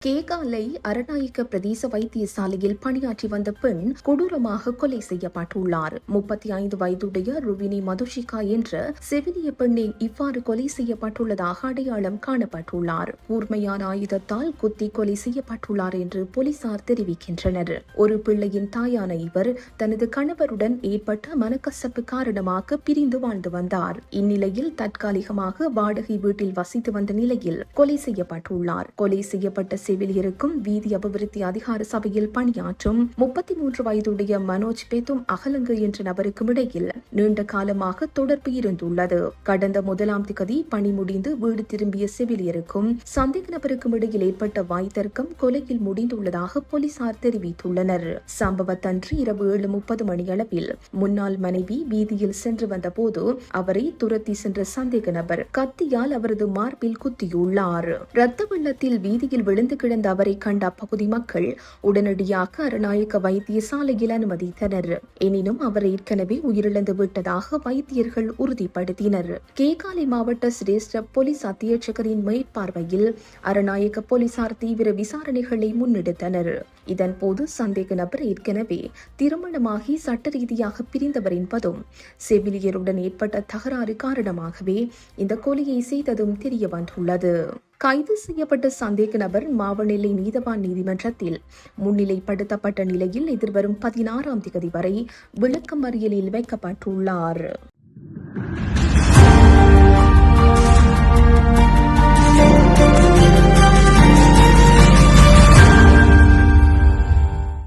கேகாலை அரநாயக்க பிரதேச வைத்தியசாலையில் பணியாற்றி வந்த பெண் கொடூரமாக கொலை செய்யப்பட்டுள்ளார். 35 வயதுடைய ருவினி மதுஷிகா என்ற செவிலிய பெண்ணை இவ்வாறு கொலை செய்யப்பட்டுள்ளதாக அடையாளம் காணப்பட்டுள்ளார். கூர்மையான ஆயுதத்தால் குத்தி கொலை செய்யப்பட்டுள்ளார் என்று போலீசார் தெரிவிக்கின்றனர். ஒரு பிள்ளையின் தாயான இவர் தனது கணவருடன் ஏற்பட்ட மனக்கசப்பு காரணமாக பிரிந்து வாழ்ந்து வந்தார். இந்நிலையில் தற்காலிகமாக வாடகை வீட்டில் வசித்து வந்த நிலையில் கொலை செய்யப்பட்டுள்ளார். கொலை செய்யப்பட்ட செவிலியருக்கும் வீதி அபிவிருத்தி அதிகார சபையில் பணியாற்றும் 33 வயதுடைய மனோஜ் பேத்தும் அகலங்கு என்ற நபருக்கும் இடையில் நீண்ட காலமாக தொடர்பு இருந்துள்ளது. கடந்த 1ஆம் தேதி பணி முடிந்து வீடு திரும்பிய செவிலியருக்கும் சந்தேக நபருக்கும் இடையில் ஏற்பட்ட வாய்த்தர்க்கம் கொலையில் முடிந்துள்ளதாக போலீசார் தெரிவித்துள்ளனர். சம்பவத்தன்று இரவு 7:30 மணியளவில் முன்னாள் மனைவி வீதியில் சென்று வந்த போது அவரை துரத்தி சென்ற சந்தேக நபர் கத்தியால் அவரது மார்பில் குத்தியுள்ளார். இரத்த வெள்ளத்தில் வீதியில் விழுந்து கிடந்த அவரை கண்ட அப்பகுதி மக்கள் உடனடியாக அரநாயக்க வைத்தியசாலையில் அனுமதித்தனர். எனினும் அவர் ஏற்கனவே உயிரிழந்து விட்டதாக வைத்தியர்கள் உறுதிப்படுத்தினர். கேகாலை மாவட்ட சிரேஷ்ட போலீஸ் அத்தியட்சகரின் மேற்பார்வையில் அரநாயக்க போலீசார் தீவிர விசாரணைகளை முன்னெடுத்தனர். இதன்போது சந்தேக நபர் ஏற்கனவே திருமணமாகி சட்ட ரீதியாக பிரிந்தவர் என்பதும் செவிலியருடன் ஏற்பட்ட தகராறு காரணமாகவே இந்த கொலையை செய்ததும் தெரிய வந்துள்ளது. கைது செய்யப்பட்ட சந்தேக நபர் மாவனெல்லை நீதவான் நீதிமன்றத்தில் முன்னிலைப்படுத்தப்பட்ட நிலையில் எதிர்வரும் 16ஆம் தேதி வரை விளக்கமறியலில் வைக்கப்பட்டுள்ளார்.